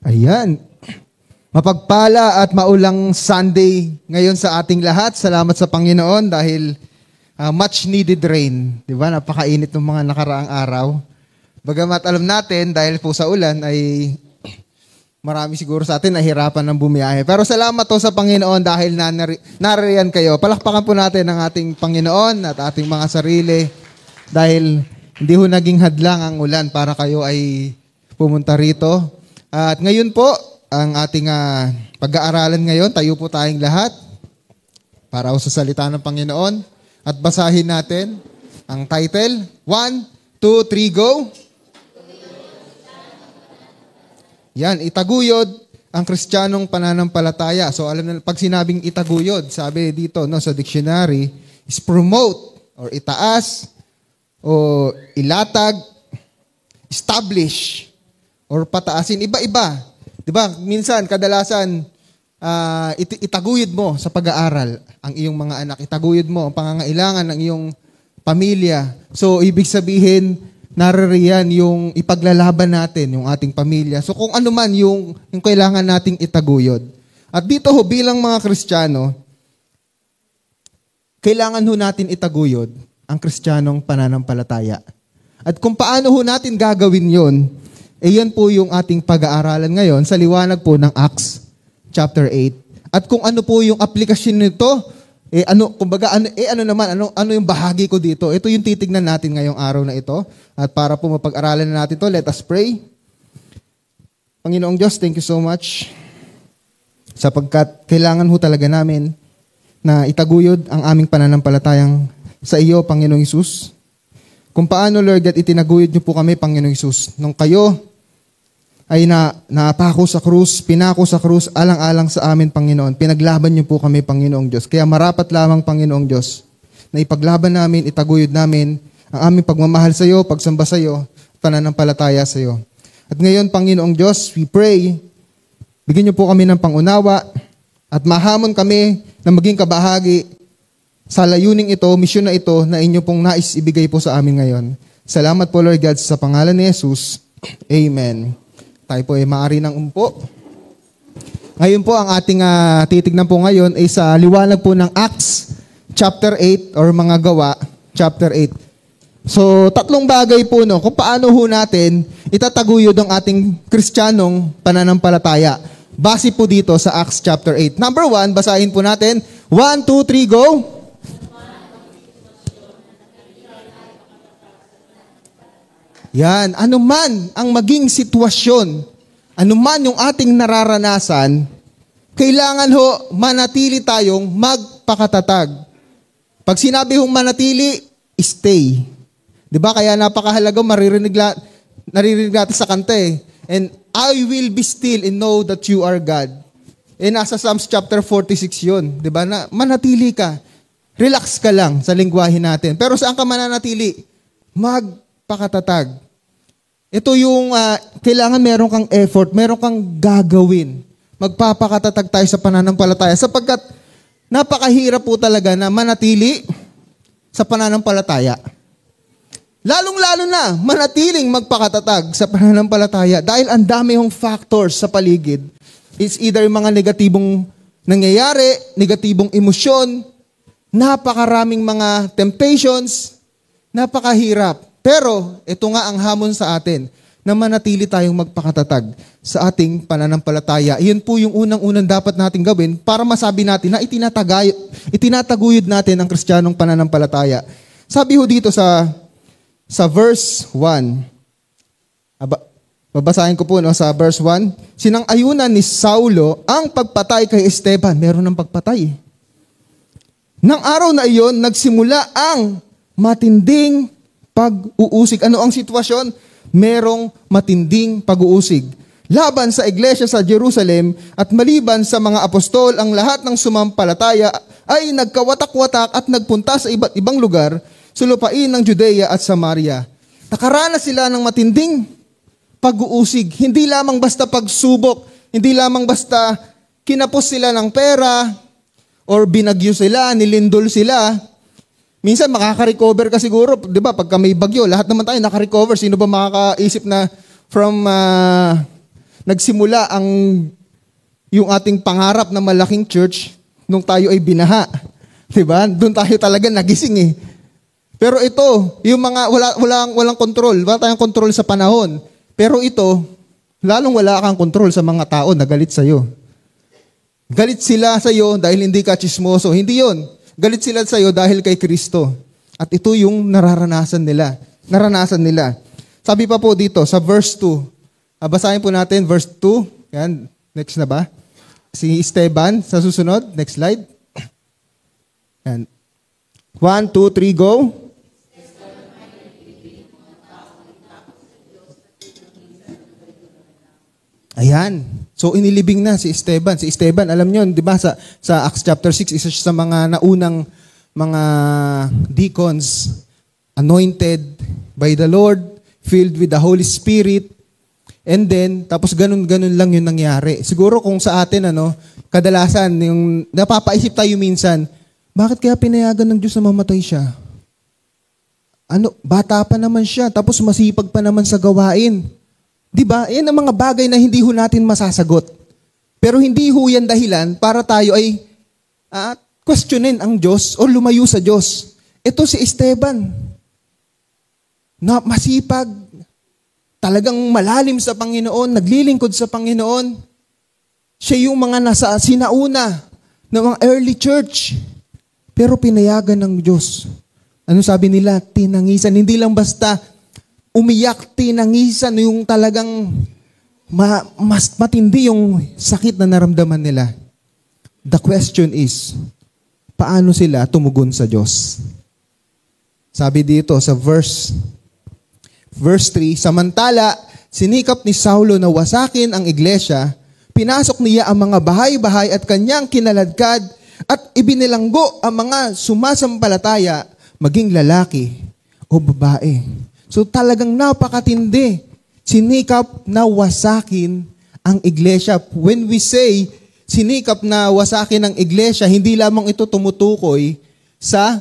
Ayan. Mapagpala at maulang Sunday ngayon sa ating lahat. Salamat sa Panginoon dahil much needed rain. Di ba? Napakainit ng mga nakaraang araw. Bagamat alam natin dahil po sa ulan ay marami siguro sa atin nahirapan ng bumiyahe. Pero salamat po sa Panginoon dahil naririyan kayo. Palakpakan po natin ang ating Panginoon at ating mga sarili dahil hindi ho naging hadlang ang ulan para kayo ay pumunta rito. At ngayon po, ang ating pag-aaralan ngayon, tayo po tayong lahat para sa salita ng Panginoon at basahin natin ang title. 1, 2, 3, go! Yan, itaguyod ang Kristiyanong pananampalataya. So alam na, pag sinabing itaguyod, sabi dito sa dictionary, is promote or itaas o ilatag, establish or pataasin. Iba-iba. Diba? Minsan, kadalasan, itaguyod mo sa pag-aaral ang iyong mga anak. Itaguyod mo ang pangangailangan ng iyong pamilya. So, ibig sabihin, naririyan yung ipaglalaban natin, yung ating pamilya. So, kung ano man yung kailangan nating itaguyod. At dito bilang mga Kristiyano, kailangan natin itaguyod ang Kristiyanong pananampalataya. At kung paano natin gagawin yon, yan po yung ating pag-aaralan ngayon sa liwanag po ng Acts chapter 8. At kung ano po yung aplikasyon nito, ano yung bahagi ko dito? Ito yung titignan natin ngayong araw na ito. At para po mapag-aralan na natin ito, let us pray. Panginoong Diyos, thank you so much sapagkat kailangan talaga namin na itaguyod ang aming pananampalatayang sa iyo, Panginoong Hesus. Kung paano, Lord, at itinaguyod niyo po kami, Panginoong Hesus. Nung kayo ay napako sa krus, pinako sa krus, alang-alang sa amin, Panginoon. Pinaglaban niyo po kami, Panginoong Diyos. Kaya marapat lamang, Panginoong Diyos, na ipaglaban namin, itaguyod namin ang aming pagmamahal sa iyo, pagsamba sa iyo, pananampalataya sa iyo. At ngayon, Panginoong Diyos, we pray, bigyan niyo po kami ng pangunawa at mahamon kami na maging kabahagi sa layuning ito, misyon na ito, na inyo pong nais ibigay po sa amin ngayon. Salamat po, Lord God, sa pangalan ni Jesus. Amen. Tayo po ay maaari ng umpo. Ngayon po, ang ating titignan po ngayon ay sa liwanag po ng Acts chapter 8 or mga gawa, chapter 8. So, tatlong bagay po, kung paano natin itataguyod ang ating Kristiyanong pananampalataya. Base po dito sa Acts chapter 8. Number 1, basahin po natin. 1, 2, 3, go! Yan, anuman ang maging sitwasyon, anuman yung ating nararanasan, kailangan manatili tayong magpakatatag. Pag sinabi manatili, stay. 'Di ba? Kaya napakahalaga naririnig natin sa kanta And I will be still and know that you are God. Nasa Psalms chapter 46 yun. 'Di ba? Na manatili ka. Relax ka lang sa lengguwahe natin. Pero saan ka mananatili? Magpakatatag. Ito yung kailangan meron kang effort, meron kang gagawin. Magpapakatatag tayo sa pananampalataya sapagkat napakahirap po talaga na manatili sa pananampalataya. Lalong-lalo na manatiling magpakatatag sa pananampalataya dahil ang dami hong factors sa paligid. It's either mga negatibong nangyayari, negatibong emosyon, napakaraming mga temptations, napakahirap. Pero ito nga ang hamon sa atin, na manatili tayong magpakatatag sa ating pananampalataya. Iyan po yung unang-unang dapat nating gawin para masabi natin na itinataguyod natin ang Kristiyanong pananampalataya. Sabi dito sa verse 1, babasahin ko po sa verse 1, sinang-ayunan ni Saulo ang pagpatay kay Esteban. Meron ng pagpatay. Nang araw na iyon, nagsimula ang matinding pag-uusig. Ano ang sitwasyon? Merong matinding pag-uusig. Laban sa iglesia sa Jerusalem at maliban sa mga apostol, ang lahat ng sumampalataya ay nagkawatak-watak at nagpunta sa iba't ibang lugar sa lupain ng Judea at Samaria. Nakaranas sila ng matinding pag-uusig. Hindi lamang basta pagsubok, hindi lamang basta kinapos sila ng pera or binagyo sila, nilindol sila. Minsan makaka-recover ka siguro, 'di ba? Pagka may bagyo, lahat naman tayo naka-recover. Sino ba makakaisip na from nagsimula yung ating pangarap na malaking church nung tayo ay binaha. Diba? Doon tayo talaga nagising eh. Pero ito, yung mga walang control, wala tayong control sa panahon. Pero ito, lalong wala kang control sa mga tao na galit sa'yo. Galit sila sa'yo dahil hindi ka chismoso. Hindi yon. Galit sila sa'yo dahil kay Kristo. At ito yung naranasan nila. Sabi pa po dito sa verse 2. Basahin po natin verse 2. Yan, next na ba? Si Esteban sa susunod. Next slide. Yan. 1, 2, 3, go. Ayan. So inilibing na si Esteban. Si Esteban, alam niyo, 'di ba sa Acts chapter 6, isa siya sa mga naunang mga deacons, anointed by the Lord, filled with the Holy Spirit. And then, tapos ganun-ganun lang yung nangyari. Siguro kung sa atin, kadalasan, yung napapaisip tayo minsan, bakit kaya pinayagan ng Diyos na mamatay siya? Bata pa naman siya, tapos masipag pa naman sa gawain. Diba? Yan ang mga bagay na hindi ho natin masasagot. Pero hindi ho yan dahilan para tayo ay questionin ang Diyos o lumayo sa Diyos. Ito si Esteban, na masipag, talagang malalim sa Panginoon, naglilingkod sa Panginoon. Siya yung mga sinauna ng mga early church. Pero pinayagan ng Diyos. Ano sabi nila? Tinangisan. Hindi lang basta umiyak, tinangisan, yung talagang mas matindi yung sakit na naramdaman nila. The question is, paano sila tumugon sa Diyos? Sabi dito sa verse 3, samantala, sinikap ni Saulo na wasakin ang iglesia, pinasok niya ang mga bahay-bahay at kanyang kinaladkad at ibinilanggo ang mga sumasampalataya, maging lalaki o babae. So talagang napakatindi. Sinikap na wasakin ang iglesia. When we say sinikap na wasakin ang iglesia, hindi lamang ito tumutukoy sa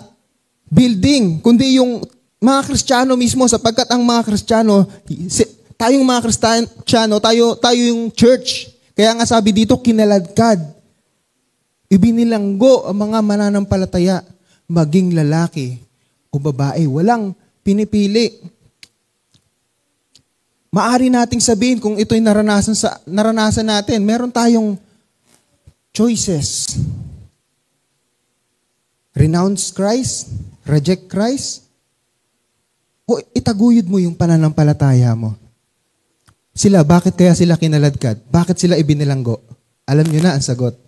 building, kundi yung mga Kristiyano mismo, sapagkat ang mga Kristiyano, tayong mga Kristiyano, tayo yung church. Kaya nga sabi dito, kinaladkad. Ibinilanggo ang mga mananampalataya, maging lalaki o babae. Walang pinipili. Maari nating sabihin kung ito'y naranasan natin, meron tayong choices. Renounce Christ, reject Christ, o itaguyod mo yung pananampalataya mo. Bakit kaya sila kinaladkad? Bakit sila ibinilanggo? Alam nyo na ang sagot.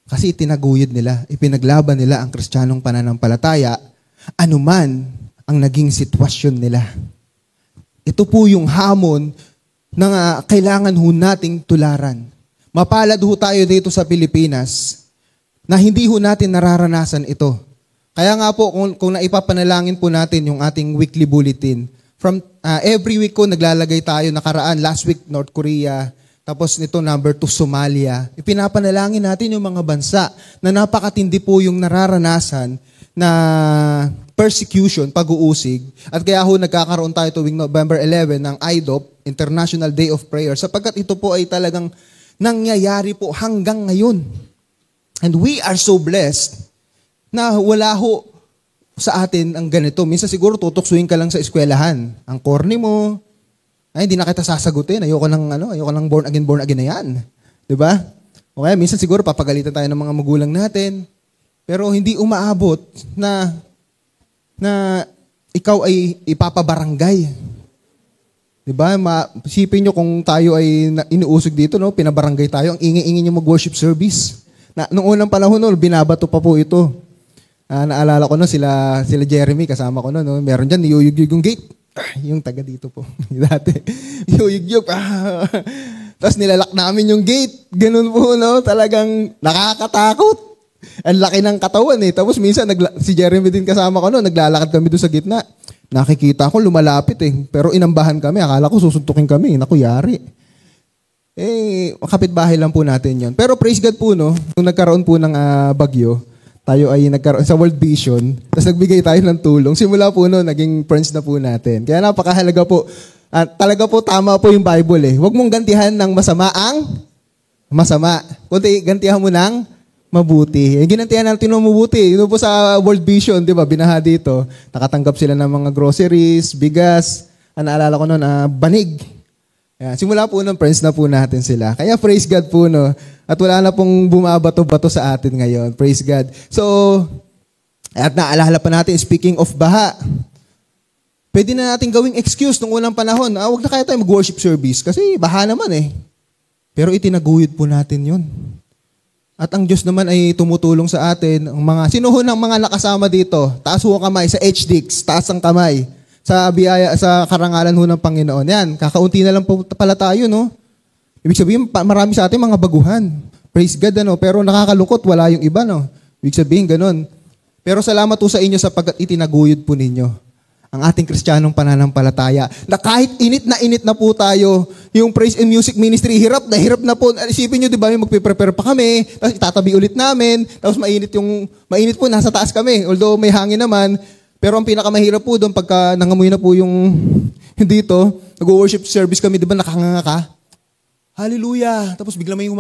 Kasi itinaguyod nila, ipinaglaban nila ang Kristiyanong pananampalataya, anuman ang naging sitwasyon nila. Ito po yung hamon na kailangan ho nating tularan. Mapalad ho tayo dito sa Pilipinas na hindi ho natin nararanasan ito. Kaya nga po, kung naipapanalangin po natin yung ating weekly bulletin, from every week ko naglalagay tayo, nakaraan, last week, North Korea, tapos nito number 2, Somalia. Ipinapanalangin natin yung mga bansa na napakatindi po yung nararanasan na persecution, pag-uusig. At kaya ho nagkakaroon tayo tuwing November 11 ng IDOP, International Day of Prayer, sapagkat ito po ay talagang nangyayari po hanggang ngayon. And we are so blessed na wala ho sa atin ang ganito. Minsan siguro tutuksuin ka lang sa eskwelahan. Ang corny mo, ay hindi na kita sasagutin. Ayoko ng born again na yan. 'Di ba? O kaya minsan siguro papagalitan tayo ng mga magulang natin. Pero hindi umaabot na ikaw ay ipapabarangay. 'Di ba? Isipin niyo kung tayo ay inuusog dito, no? Pinabarangay tayo, ang ingay-ingay niyo mag-worship service. Noong unang panahon, binabato pa po ito. Naalala ko sila Jeremy, kasama ko no? Meron dyan, niyuyug-yug yung gate. Yung taga dito po. Dati, niyuyug-yug. Tapos nilalak namin yung gate. Ganun po, no? Talagang nakakatakot. Ang laki ng katawan eh. Tapos minsan, si Jeremy din kasama ko, no? Naglalakad kami doon sa gitna. Nakikita ko, lumalapit eh. Pero inambahan kami. Akala ko susuntukin kami. Naku, yari. Kapitbahay lang po natin yon. Pero praise God po, no? Nung nagkaroon po ng bagyo, tayo ay nagkaroon sa World Vision, tapos nagbigay tayo ng tulong. Simula po no, naging friends na po natin. Kaya napakahalaga po, At talaga po tama po yung Bible eh. Huwag mong gantihan ng masama ang masama. Kundi gantihan mo ng mabuti. Ginantihan natin ng mabuti. Yun po sa World Vision, di ba? Binaha dito. Nakatanggap sila ng mga groceries, bigas. Naalala ko noon, banig. Ayan. Simula po nun, friends na po natin sila. Kaya praise God po, no? At wala na pong bumabato-bato sa atin ngayon. Praise God. So, at naalala pa natin, speaking of baha, pwede na natin gawing excuse nung unang panahon. Huwag na kaya tayo mag-worship service kasi baha naman eh. Pero itinaguyod po natin yun. At ang Diyos naman ay tumutulong sa atin. Ang mga, sino ho ng mga nakasama dito? Taas ho ang kamay sa HDX, taas ang kamay. Sa biyaya, sa karangalan ho ng Panginoon. Yan, kakaunti na lang po pala tayo, no? Ibig sabihin, marami sa atin mga baguhan. Praise God, ano? Pero nakakalungkot, wala yung iba, no? Ibig sabihin, ganun. Pero salamat po sa inyo sapagkat itinaguyod po ninyo ang ating Kristiyanong pananampalataya na kahit init na po tayo, yung praise and music ministry, hirap na po. Isipin nyo, di ba, magpiprepare pa kami, tapos itatabi ulit namin, tapos mainit po, nasa taas kami, although may hangin naman, pero ang pinakamahirap po doon, pagka nangamoy na po yung dito, nag-worship service kami, di ba, nakanganga ka? Hallelujah! Tapos bigla may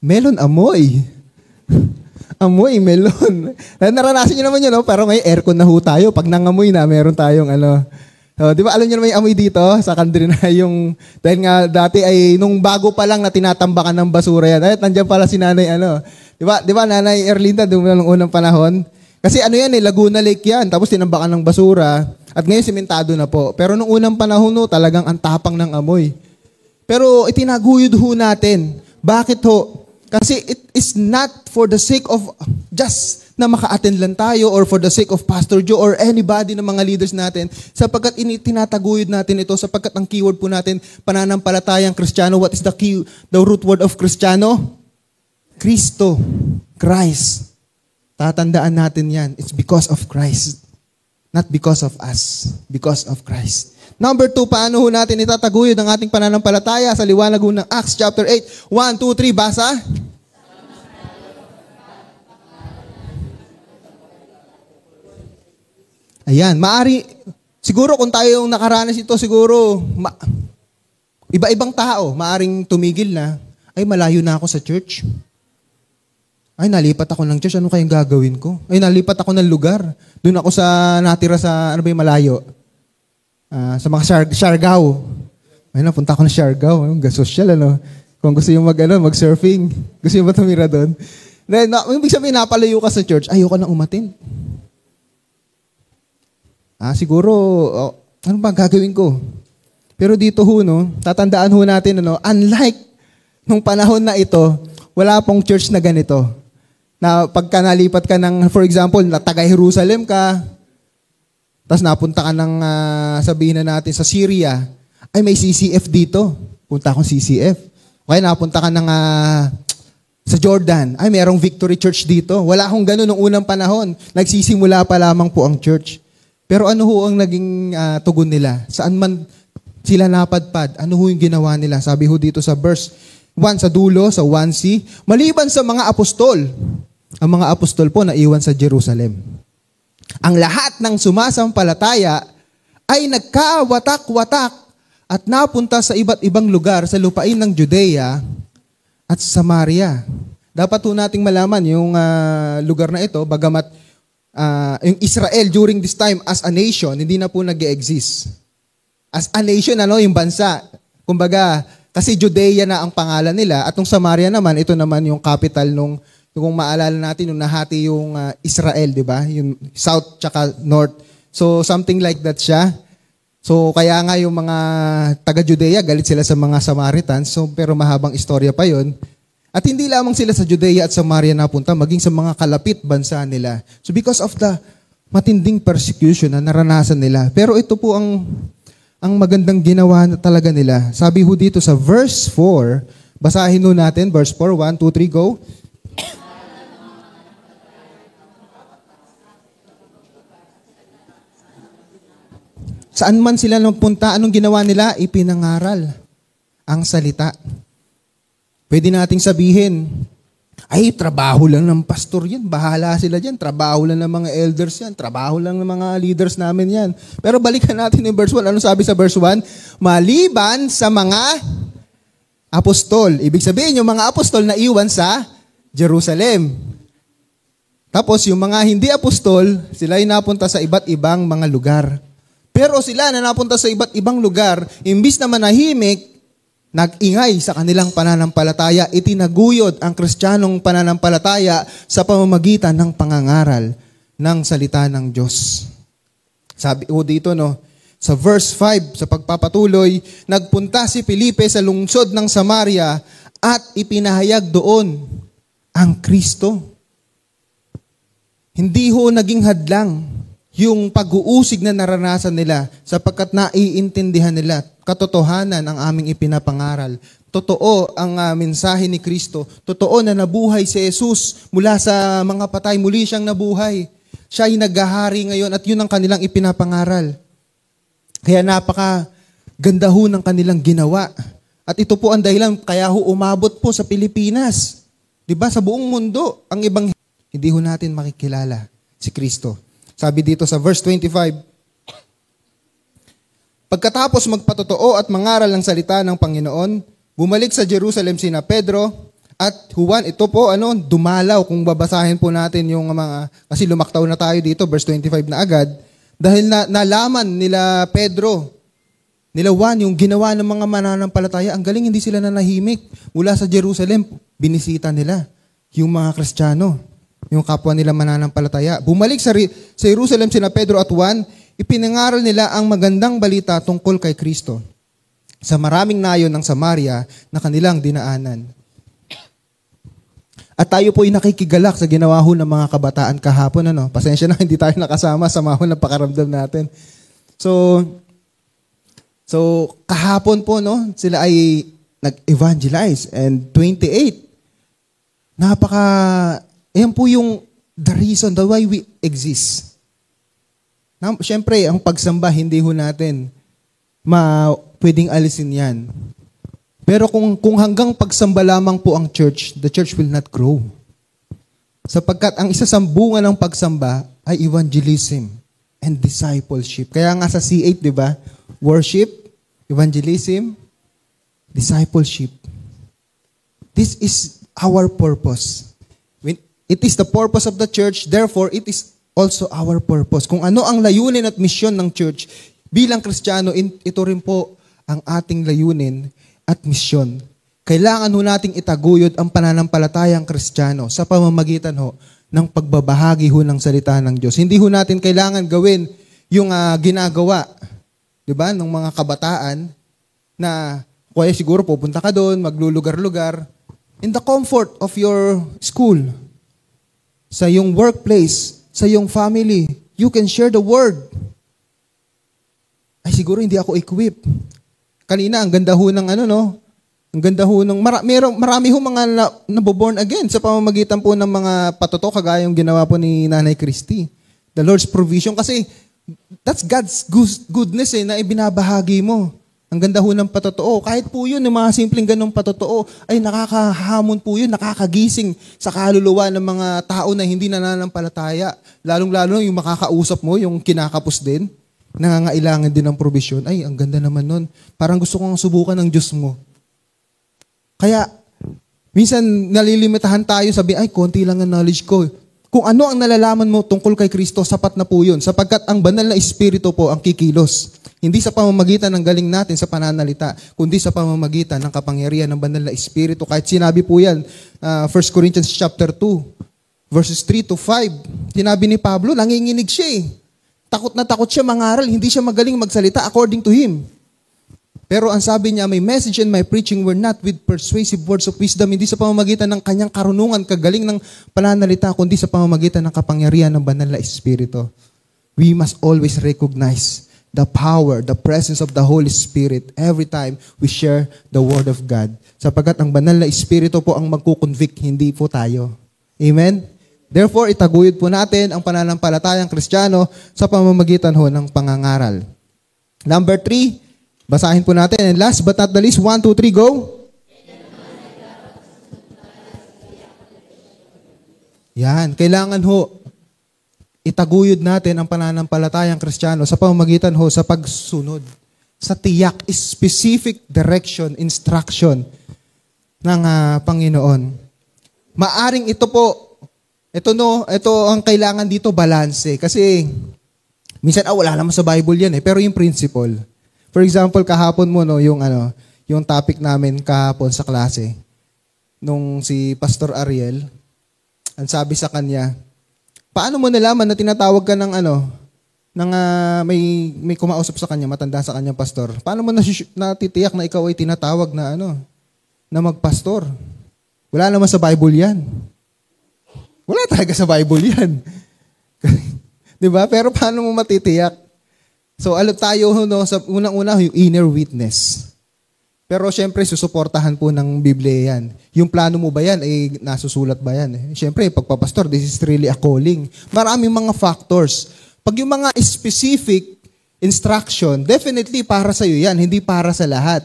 melon amoy. Amoy, melon. Naranasan nyo naman yun, no? Pero may aircon na ho tayo. Pag nangamoy na, meron tayong di ba alam nyo naman yung amoy dito? Sa country na yung, dahil nga dati ay, nung bago pa lang na tinatambakan ng basura yan. Ay, nandiyan pala si nanay, Di ba, nanay Erlinda, doon nung unang panahon. Kasi yan Laguna Lake yan. Tapos tinambakan ng basura. At ngayon, simentado na po. Pero nung unang panahon, no, talagang ang tapang ng amoy. Pero itinaguyod ho natin. Bakit ho? Kasi it is not for the sake of just na maka-attend lang tayo or for the sake of Pastor Joe or anybody ng mga leaders natin. Sapagkat tinataguyod natin ito sapagkat ang keyword po natin, pananampalatayang Kristiyano. What is the root word of Kristiyano? Kristo. Christ. Tatandaan natin yan. It's because of Christ. Not because of us. Because of Christ. Number 2, paano ho natin itataguyod ang ating pananampalataya sa liwanag ng Acts chapter 8. 1, 2, 3, basa. Ayan, siguro kung tayo yung nakaranas ito, siguro, iba-ibang tao, maaring tumigil na, ay malayo na ako sa church. Ay, nalipat ako ng church, ano kayang gagawin ko? Ay, nalipat ako ng lugar. Doon ako natira sa, malayo. Sa mga Siargao. Ay, napunta ako ng Siargao. Social, Kung gusto yung mag-surfing. Gusto yung ba tumira doon? Ibig sabihin, napalayo ka sa church, ayoko na umatin. Siguro, ano ba gagawin ko? Pero dito tatandaan natin, unlike nung panahon na ito, wala pong church na ganito. Na pagka nalipat ka ng, for example, taga Jerusalem ka, tapos napunta ka ng, sabihin na natin, sa Syria, ay may CCF dito. Punta akong CCF. Okay, napunta ka ng, sa Jordan, ay merong Victory Church dito. Wala akong ganun nung unang panahon. Nagsisimula pa lamang po ang church. Pero ano ho ang naging tugon nila? Saan man sila napadpad? Ano ho yung ginawa nila? Sabi ho dito sa verse 1 sa dulo, sa 1c, maliban sa mga apostol, ang mga apostol po naiwan sa Jerusalem. Ang lahat ng sumasampalataya ay nagkawatak-watak at napunta sa iba't ibang lugar sa lupain ng Judea at Samaria. Dapat po nating malaman yung lugar na ito, bagamat yung Israel during this time as a nation, hindi na po nag-e-exist. As a nation, yung bansa. Kumbaga, kasi Judea na ang pangalan nila at yung Samaria naman, ito naman yung capital nung kung maalala natin, nung nahati yung Israel, di ba? Yung south tsaka north. So, something like that siya. So, kaya nga yung mga taga-Judea, galit sila sa mga Samaritans. So, pero mahabang istorya pa yon. At hindi lamang sila sa Judea at Samaria napunta, maging sa mga kalapit bansa nila. So, because of the matinding persecution na naranasan nila. Pero ito po ang magandang ginawa na talaga nila. Sabi ho dito sa verse 4, basahin ho natin, verse 4, 1, 2, 3, go. Saan man sila nagpunta, anong ginawa nila? Ipinangaral ang salita. Pwede nating sabihin, Ay, trabaho lang ng pastor yan. Bahala sila dyan. Trabaho lang ng mga elders yan. Trabaho lang ng mga leaders namin yan. Pero balikan natin yung verse 1. Ano sabi sa verse 1? Maliban sa mga apostol. Ibig sabihin, yung mga apostol na iwan sa Jerusalem. Tapos, yung mga hindi apostol, sila ay napunta sa iba't ibang mga lugar. Pero sila na napunta sa iba't ibang lugar, imbis na manahimik, nag-ingay sa kanilang pananampalataya, itinaguyod ang Kristiyanong pananampalataya sa pamamagitan ng pangangaral ng salita ng Diyos. Sabi ko dito, sa verse 5, sa pagpapatuloy, nagpunta si Felipe sa lungsod ng Samaria at ipinahayag doon ang Kristo. Hindi ho naging hadlang yung pag-uusig na naranasan nila sapagkat naiintindihan nila katotohanan ang aming ipinapangaral. Totoo ang mensahe ni Kristo. Totoo na nabuhay si Jesus mula sa mga patay. Muli siyang nabuhay. Siya ay naghahari ngayon at yun ang kanilang ipinapangaral. Kaya napakaganda ho ng kanilang ginawa. At ito po ang dahilan kaya ho umabot po sa Pilipinas. Diba? Sa buong mundo, ang ibang hindi ho natin makikilala si Kristo. Sabi dito sa verse 25, pagkatapos magpatotoo at mangaral ng salita ng Panginoon, bumalik sa Jerusalem sina Pedro at Juan. Ito po, dumalaw. Kung babasahin po natin yung mga, kasi lumaktaw na tayo dito, verse 25 na agad. Dahil nalaman nila Pedro, nila Juan, yung ginawa ng mga mananampalataya, ang galing, hindi sila nanahimik. Mula sa Jerusalem, binisita nila yung mga Kristiyano, yung kapwa nila mananampalataya. Bumalik sa Jerusalem sina Pedro at Juan, ipinangaral nila ang magandang balita tungkol kay Kristo sa maraming nayon ng Samaria na kanilang dinaanan. At tayo po ay nakikigalak sa ginawa ho ng mga kabataan kahapon. Pasensya na, hindi tayo nakasama sa mahon na pakaramdam natin. So kahapon po, sila ay nag-evangelize. And 28, ayan po yung the reason, the why we exist. Siyempre, ang pagsamba, hindi ho natin pwedeng alisin yan. Pero kung hanggang pagsamba lamang po ang church, the church will not grow. Sapagkat ang isa sa bunga ng pagsamba ay evangelism and discipleship. Kaya nga sa C8, di ba? Worship, evangelism, discipleship. This is our purpose. It is the purpose of the church, therefore it is also our purpose. Kung ano ang layunin at misyon ng church, bilang Kristiyano, ito rin po ang ating layunin at misyon. Kailangan ho nating itaguyod ang pananampalatayang Kristiyano sa pamamagitan ho ng pagbabahagi ho ng salita ng Diyos. Hindi ho natin kailangan gawin yung ginagawa, di ba, ng mga kabataan na kaya siguro pupunta ka doon, maglulugar-lugar, in the comfort of your school, sa iyong workplace, sa iyong family, you can share the word. Ay, siguro hindi ako equipped. Kanina, ang ganda ho ng ang ganda ho ng, marami ho mga naboborn again sa pamamagitan po ng mga patoto, kagaya yung ginawa po ni Nanay Christy. The Lord's provision. Kasi, that's God's goodness na ibinabahagi mo. Ang ganda ho ng patotoo. Kahit po yun, yung mga simpleng ganong patotoo, ay nakakahamon po yun, nakakagising sa kaluluwa ng mga tao na hindi nananampalataya. Lalong-lalo yung makakausap mo, yung kinakapos din, nangangailangan din ng provision. Ay, ang ganda naman nun. Parang gusto kong subukan ng Diyos mo. Kaya, minsan nalilimitahan tayo, sabi, ay, konti lang ang knowledge ko. Kung ano ang nalalaman mo tungkol kay Kristo, sapat na po yun. Sapagkat ang banal na Espiritu po ang kikilos. Hindi sa pamamagitan ng galing natin sa pananalita, kundi sa pamamagitan ng kapangyarihan ng banal na Espiritu. Kahit sinabi po yan, 1 Corinthians chapter 2, verses 3 to 5. Sinabi ni Pablo, nanginginig siya Takot na takot siya mangaral, hindi siya magaling magsalita according to him. Pero ang sabi niya, my message and my preaching were not with persuasive words of wisdom, hindi sa pamamagitan ng kanyang karunungan, kagaling ng pananalita, kundi sa pamamagitan ng kapangyarihan ng banal na Espiritu. We must always recognize the power, the presence of the Holy Spirit every time we share the Word of God. Sapagkat ang banal na Espiritu po ang magkukonvict, hindi po tayo. Amen? Therefore, itaguyod po natin ang pananampalatayang Kristiyano sa pamamagitan ho ng pangangaral. Number 3, basahin po natin. And last but not the least, 1, 2, 3, go. Yan, kailangan ho, itaguyod natin ang pananampalatayang Kristiyano sa pamamagitan ho sa pagsunod, sa tiyak, specific direction, instruction ng Panginoon. Maaring ito ang kailangan dito, balanse. Kasi, minsan, wala naman sa Bible yan pero yung principle. For example, kahapon mo, yung topic namin kahapon sa klase, nung si Pastor Ariel, ang sabi sa kanya, paano mo nalaman na tinatawag ka ng may kumausap sa kanya, matanda sa kanyang pastor? Paano mo natitiyak na ikaw ay tinatawag na magpastor? Wala naman sa Bible yan. Wala talaga sa Bible yan. Diba? Pero paano mo matitiyak? So, tayo, sa unang-una, yung inner witness. Pero syempre, susuportahan po ng Biblia yan. Yung plano mo ba yan, nasusulat ba yan? Syempre, pagpapastor, this is really a calling. Maraming mga factors. Pag yung mga specific instruction, definitely para sa iyo yan, hindi para sa lahat.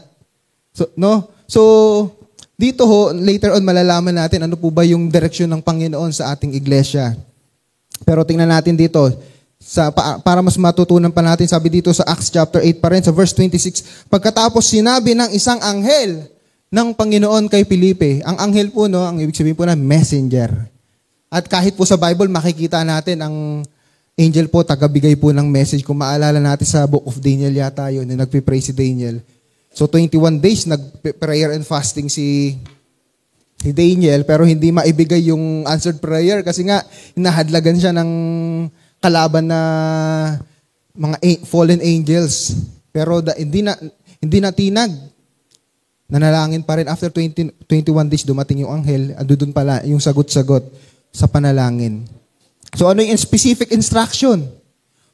So, dito later on malalaman natin ano po ba yung direksyon ng Panginoon sa ating iglesia. Pero tingnan natin dito, para mas matutunan pa natin, sabi dito sa Acts chapter 8 pa rin, sa verse 26, pagkatapos sinabi ng isang anghel ng Panginoon kay Felipe. Ang anghel po, ang ibig sabihin po na messenger. At kahit po sa Bible, makikita natin ang angel po, tagabigay po ng message. Kung maalala natin sa Book of Daniel yata yun, na nagpipray si Daniel. So 21 days, nag-prayer and fasting si Daniel, pero hindi maibigay yung answered prayer kasi nga, hinahadlagan siya ng kalaban na mga fallen angels. Pero hindi na tinag. Nanalangin pa rin. After 21 days, dumating yung anghel. Doon pala yung sagot-sagot sa panalangin. So ano yung specific instruction?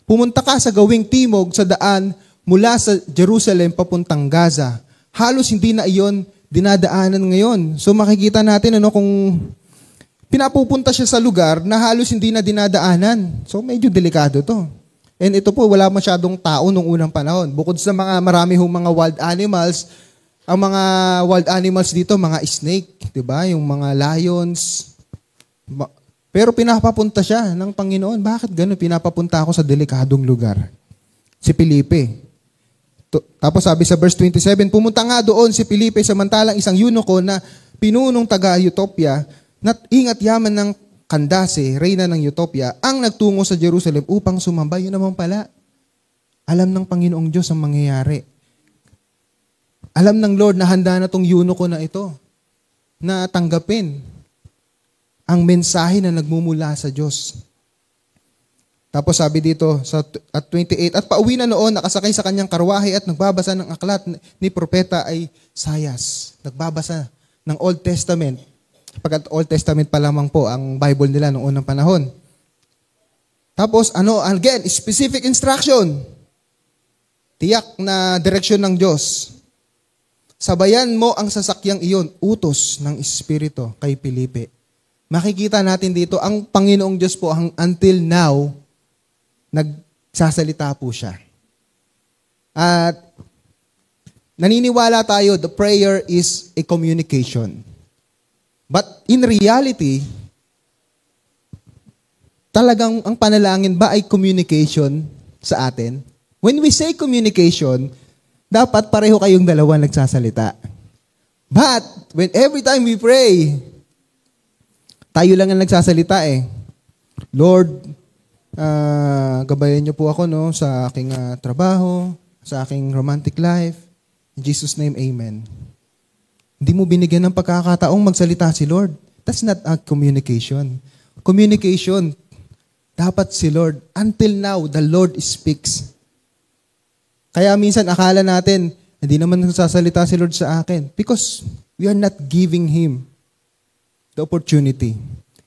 Pumunta ka sa gawing timog sa daan mula sa Jerusalem papuntang Gaza. Halos hindi na iyon dinadaanan ngayon. So makikita natin kung pinapupunta siya sa lugar na halos hindi na dinadaanan. So medyo delikado to. And ito po, wala masyadong tao nung unang panahon. Bukod sa marami mga wild animals, ang mga wild animals dito, mga snake, 'di ba? Yung mga lions. Pero pinapapunta siya ng Panginoon. Bakit gano'n? Pinapapunta ako sa delikadong lugar. Si Felipe. Tapos sabi sa verse 27, pumunta nga doon si Felipe samantalang isang eunuko na pinunong taga-Ethiopia na ingat yaman ng Candace, reyna ng Ethiopia, ang nagtungo sa Jerusalem upang sumamba. Yun naman pala. Alam ng Panginoong Diyos ang mangyayari. Alam ng Lord na handa na tong eunuko na ito na tanggapin ang mensahe na nagmumula sa Diyos. Tapos sabi dito at 28, at pauwi na noon, nakasakay sa kanyang karwahe at nagbabasa ng aklat ni propeta ay Isaias. Nagbabasa ng Old Testament. Pagkat Old Testament pa lamang po ang Bible nila noong unang panahon. Tapos again, specific instruction. Tiyak na direksyon ng Diyos. Sabayan mo ang sasakyang iyon, utos ng Espiritu kay Felipe. Makikita natin dito, ang Panginoong Diyos po until now, nagsasalita po siya. At naniniwala tayo, the prayer is a communication. But in reality, talagang ang panalangin ba ay communication sa atin? When we say communication, dapat pareho kayong dalawa nagsasalita. But when every time we pray, tayo lang ang nagsasalita Lord, gabayan niyo po ako sa aking trabaho, sa aking romantic life. In Jesus' name, amen. Hindi mo binigyan ng pagkakataong magsalita si Lord. That's not a communication. Communication, dapat si Lord. Until now, the Lord speaks. Kaya minsan akala natin, hindi naman nagsasalita si Lord sa akin. Because we are not giving Him the opportunity.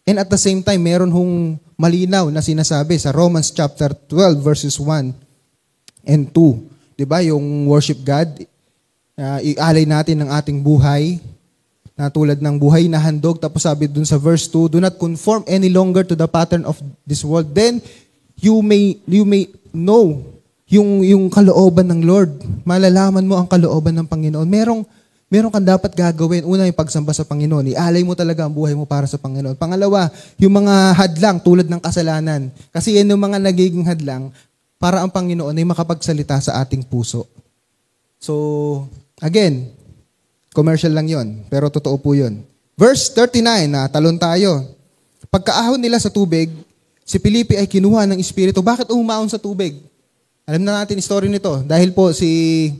And at the same time, meron hong malinaw na sinasabi sa Romans chapter 12 verses 1 and 2. Diba? Yung worship God, ialay natin ng ating buhay na tulad ng buhay na handog. Tapos sabi dun sa verse 2, do not conform any longer to the pattern of this world. Then you may know yung kalooban ng Lord. Malalaman mo ang kalooban ng Panginoon. meron kang dapat gagawin. Una, yung pagsamba sa Panginoon. Ialay mo talaga ang buhay mo para sa Panginoon. Pangalawa, yung mga hadlang tulad ng kasalanan. Kasi yan yung mga nagiging hadlang para ang Panginoon ay makapagsalita sa ating puso. So, again, commercial lang yon, pero totoo po yun. Verse 39, talon tayo. Pagkaahon nila sa tubig, si Felipe ay kinuha ng Espiritu. Bakit umaon sa tubig? Alam na natin yung story nito. Dahil po si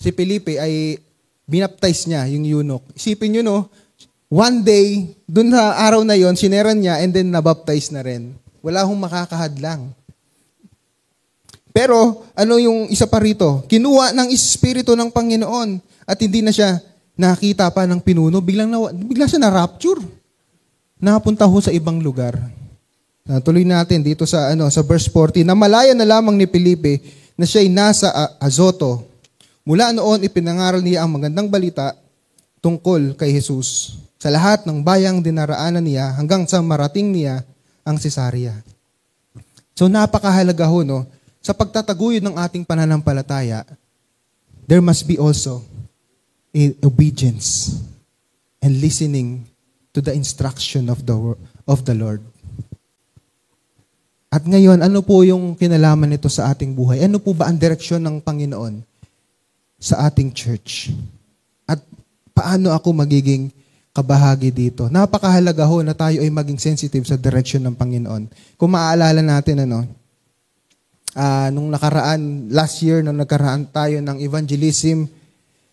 Felipe ay binaptize niya yung eunuch. Isipin nyo, no? One day, dun sa araw na yon, sineran niya and then nabaptize na rin. Wala hong makakahadlang. Pero, ano yung isa pa rito? Kinuha ng Espiritu ng Panginoon at hindi na siya nakita pa ng pinuno. Bigla siya na-rapture. Napunta ho sa ibang lugar. Tuloy natin dito sa verse 40. Namalaya na lamang ni Felipe na siya'y nasa Azoto. Mula noon, ipinangaral niya ang magandang balita tungkol kay Jesus sa lahat ng bayang dinaraanan niya hanggang sa marating niya ang Cesarea. So napakahalaga ho, no? Sa pagtataguyod ng ating pananampalataya, there must be also obedience and listening to the instruction of the Lord. At ngayon, ano po yung kinalaman nito sa ating buhay? Ano po ba ang direksyon ng Panginoon sa ating church? At paano ako magiging kabahagi dito? Napakahalaga ho na tayo ay maging sensitive sa direksyon ng Panginoon. Kung maaalala natin, nung nakaraan, last year, nung nagkaraan tayo ng evangelism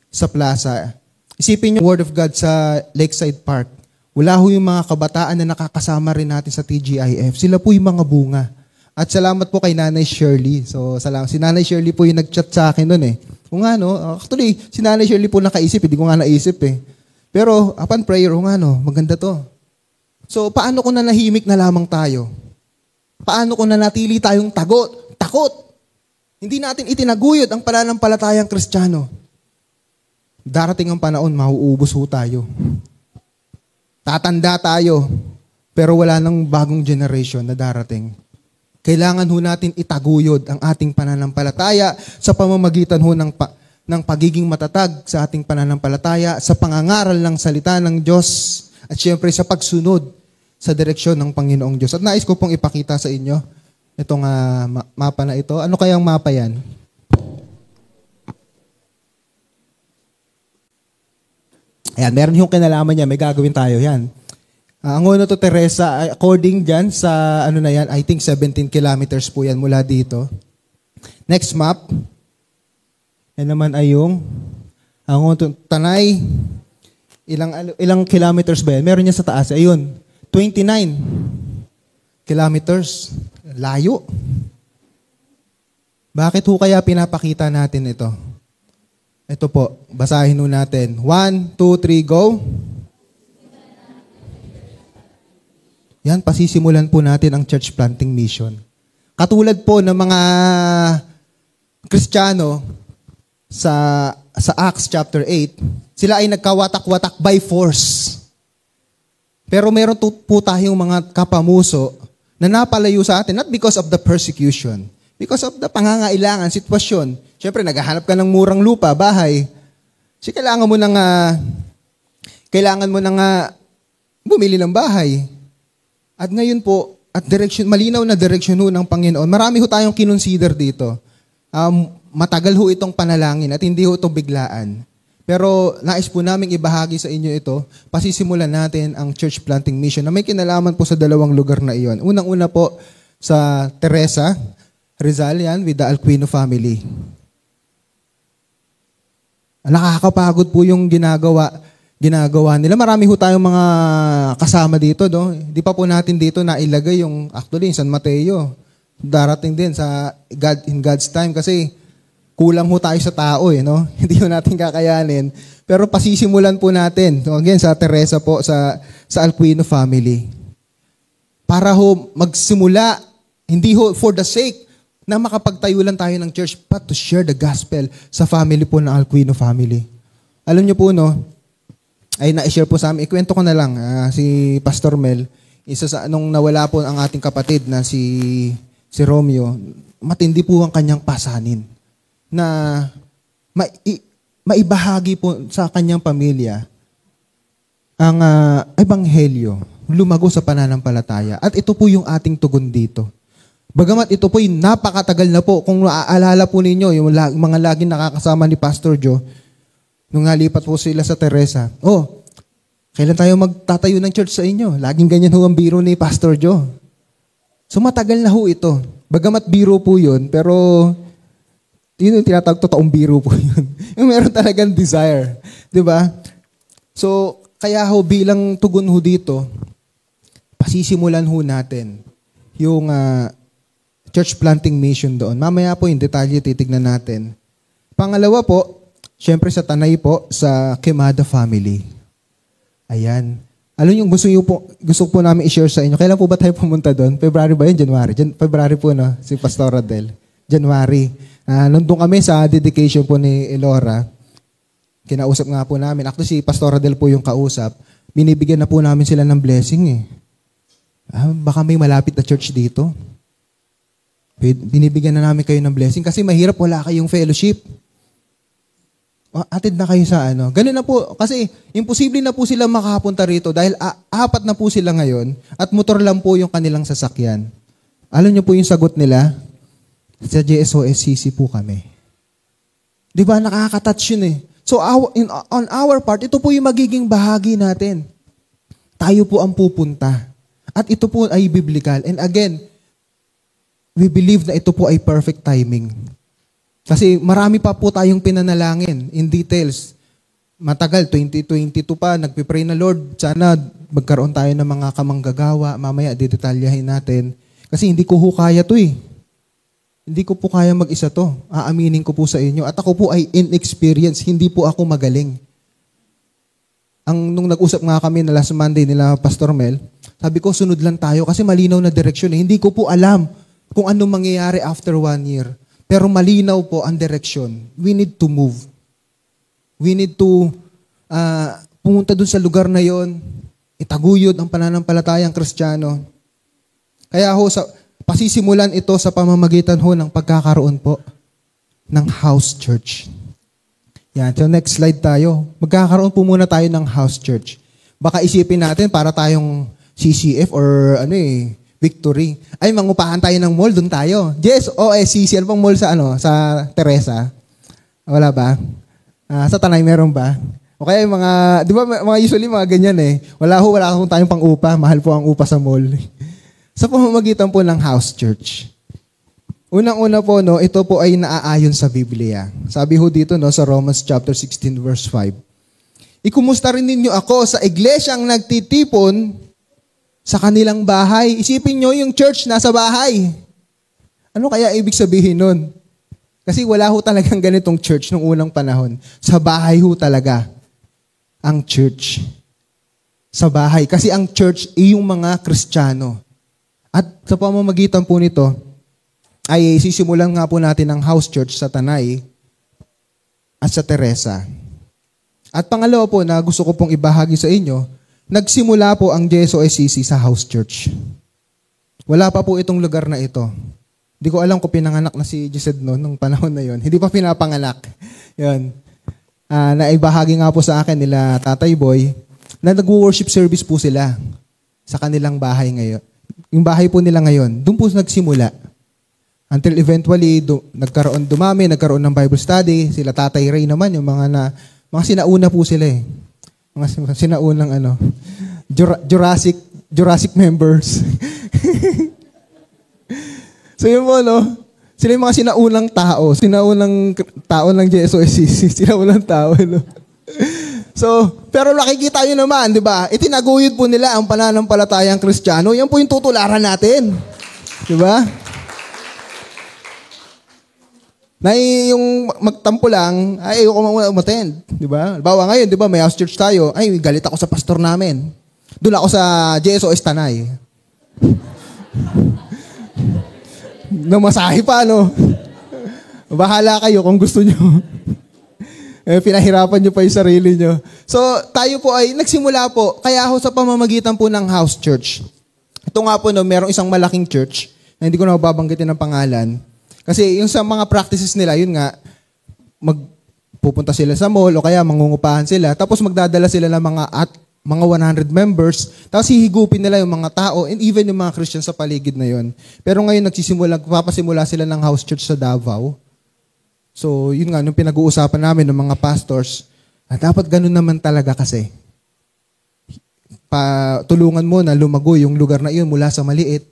sa plaza, isipin niyo Word of God sa Lakeside Park. Wala ho yung mga kabataan na nakakasama rin natin sa TGIF. Sila po yung mga bunga. At salamat po kay Nanay Shirley. So, salamat. Si Nanay Shirley po yung nag-chat sa akin noon eh. Kung actually, si Nanay Shirley po nakaisip, hindi ko nga naisip eh. Pero, upon prayer, maganda to. So, paano kung nanahimik na lamang tayo? Paano kung nanatili tayong takot? Hindi natin itinaguyod ang pananampalatayang Kristiyano. Darating ang panahon, mauubos ho tayo. Tatanda tayo, pero wala nang bagong generation na darating. Kailangan ho natin itaguyod ang ating pananampalataya sa pamamagitan ho ng pagiging matatag sa ating pananampalataya, sa pangangaral ng salita ng Diyos, at syempre sa pagsunod sa direksyon ng Panginoong Diyos. At nais ko pong ipakita sa inyo itong mapa na ito. Ano kayang mapa yan? Ayan, meron yung kinalaman niya, may gagawin tayo. Yan. Ang Uno to Teresa, according dyan sa, I think 17 kilometers po yan mula dito. Next map. Yan naman ay yung, ang Uno to Tanay, ilang kilometers ba yan? Meron niya sa taas. Ayun, 29 kilometers. Layo. Bakit ho kaya pinapakita natin ito? Ito po, basahin ho natin. 1, 2, 3, go. Yan, pasisimulan po natin ang church planting mission. Katulad po ng mga Kristiyano sa Acts chapter 8, sila ay nagkawatak-watak by force. Pero meron po tayong mga kapamuso na napalayo sa atin, not because of the persecution, because of the pangangailangan, sitwasyon. Siyempre, naghahanap ka ng murang lupa, bahay. Kasi kailangan mo nang bumili ng bahay. At ngayon po, malinaw na direksyon ho ng Panginoon. Marami ho tayong kinonsider dito. Matagal ho itong panalangin at hindi ho itong biglaan. Pero nais po namin ibahagi sa inyo ito. Pasisimulan natin ang church planting mission na may kinalaman po sa dalawang lugar na iyon. Unang-una po sa Teresa, Rizal yan, with the Alquino family. Nakakapagod po yung ginagawa nila. Marami ho tayong mga kasama dito, no? Di pa po natin dito na ilagay yung actually San Mateo. Darating din in God's time kasi kulang ho tayo sa tao no? Hindi ho natin kakayanin. Pero pasisimulan po natin. So again, sa Teresa po, sa Alquino family. Para ho magsimula, hindi ho for the sake na makapagtayo lang tayo ng church, but to share the gospel sa family po ng Alquino family. Alam niyo po, no, ay na-share po sa amin, ikwento ko na lang, si Pastor Mel, isa sa nung nawala po ang ating kapatid na si Romeo, matindi po ang kanyang pasanin. Na maibahagi po sa kanyang pamilya ang ebanghelyo, lumago sa pananampalataya. At ito po yung ating tugon dito. Bagamat ito po yung napakatagal na po, kung naaalala po ninyo, yung mga laging nakakasama ni Pastor Joe, nung nalipat po sila sa Teresa, kailan tayo magtatayo ng church sa inyo? Laging ganyan ho ang biro ni Pastor Joe. So matagal na ho ito. Bagamat biro po yun, pero yun yung tinatawag totoong biro po yun. Yung meron talagang desire. Diba? So, kaya ho bilang tugon ho dito, pasisimulan ho natin yung church planting mission doon. Mamaya po yung detalye titignan natin. Pangalawa po, syempre sa Tanay po, sa Quemada family. Ayan. Ano yung gusto po namin i-share sa inyo? Kailan po ba tayo pumunta doon? February ba yun? January? February po, no? Si Pastor Adel. January. Nandun kami sa dedication po ni Elora. Kinausap nga po namin. Actually, si Pastor Adel po yung kausap. Binibigyan na po namin sila ng blessing eh. Baka may malapit na church dito. Binibigyan na namin kayo ng blessing kasi mahirap wala kayong fellowship. Atid na kayo sa ano. Ganun na po. Kasi imposible na po sila makapunta rito dahil apat na po sila ngayon at motor lang po yung kanilang sasakyan. Alam niyo po yung sagot nila? Sa JSOSCC po kami. Di ba? Nakaka-touch yun eh. So, on our part, ito po yung magiging bahagi natin. Tayo po ang pupunta. At ito po ay biblical. And again, we believe na ito po ay perfect timing. Kasi marami pa po tayong pinanalangin in details. Matagal, 2022 pa, nagpipray na Lord, sana magkaroon tayo ng mga kamanggagawa. Mamaya, didetalyahin natin. Kasi hindi ko kaya to eh. Hindi ko po kaya mag-isa to. Aaminin ko po sa inyo. At ako po ay inexperienced. Hindi po ako magaling. Nung nag-usap nga kami na last Monday nila Pastor Mel, sabi ko, sunod lang tayo kasi malinaw na direksyon. Hindi ko po alam kung anong mangyayari after 1 year. Pero malinaw po ang direksyon. We need to move. We need to pumunta dun sa lugar na yon, itaguyod ang pananampalatayang Kristiyano. Kaya ho, pasisimulan ito sa pamamagitan ho ng pagkakaroon po ng house church. Yan. So next slide tayo. Magkakaroon po muna tayo ng house church. Baka isipin natin para tayong CCF or Victory. Ay, mangupahan tayo ng mall, doon tayo. Yes, OSCC. Ano pang mall sa Teresa? Wala ba? Sa Tanay meron ba? O kaya mga, di ba usually mga ganyan eh. Wala akong tayong pang-upa. Mahal po ang upa sa mall. Sa pamamagitan po ng house church. Unang-una po, ito po ay naaayon sa Biblia. Sabi ho dito sa Romans chapter 16 verse 5. Ikumusta rin ninyo ako sa iglesyang nagtitipon sa kanilang bahay. Isipin nyo yung church nasa bahay. Ano kaya ibig sabihin nun? Kasi wala ho talagang ganitong church nung unang panahon. Sa bahay ho talaga ang church. Sa bahay. Kasi ang church ay yung mga Kristiyano. At sa pamamagitan po nito, ay sisimulan nga po natin ang house church sa Tanay at sa Teresa. At pangalawa po na gusto ko pong ibahagi sa inyo, nagsimula po ang JSOSCC sa house church. Wala pa po itong lugar na ito. Hindi ko alam kung pinanganak na si Gised nung panahon na yon. Hindi pa pinapanganak. Yun. Naibahagi nga po sa akin nila Tatay Boy na nag-worship service po sila sa kanilang bahay ngayon. Yung bahay po nila ngayon, doon po nagsimula. Until eventually, nagkaroon ng Bible study. Sila Tatay Ray naman, yung mga sinauna po sila eh. Mga sinaunang Jurassic members. So yun po, sila yung mga sinaunang tao ng JSOSCC. Sinaunang tao, So, pero nakikita nyo naman, di ba? Itinaguyod po nila ang pananampalatayang Kristiyano. Yan po yung tutularan natin. Di ba? Na yung magtampo lang, ay ayoko umattend, di ba? Bawa ngayon, di ba, may house church tayo. Ay, galit ako sa pastor namin. Doon ako sa JSOS Tanay. Namasahe pa, Bahala kayo kung gusto nyo. Pinahirapan nyo pa yung sarili nyo. So, tayo po ay nagsimula po, kaya ako sa pamamagitan po ng house church. Ito nga po, merong isang malaking church, na hindi ko na mababanggitin ng pangalan. Kasi yung sa mga practices nila, yun nga, pupunta sila sa mall o kaya mangungupahan sila, tapos magdadala sila ng mga 100 members, tapos hihigupin nila yung mga tao and even yung mga Christian sa paligid na yon. Pero ngayon papasimula sila ng house church sa Davao. So, yun nga, nung pinag-uusapan namin ng mga pastors, dapat ganun naman talaga kasi. Tulungan mo na lumago yung lugar na iyon mula sa maliit.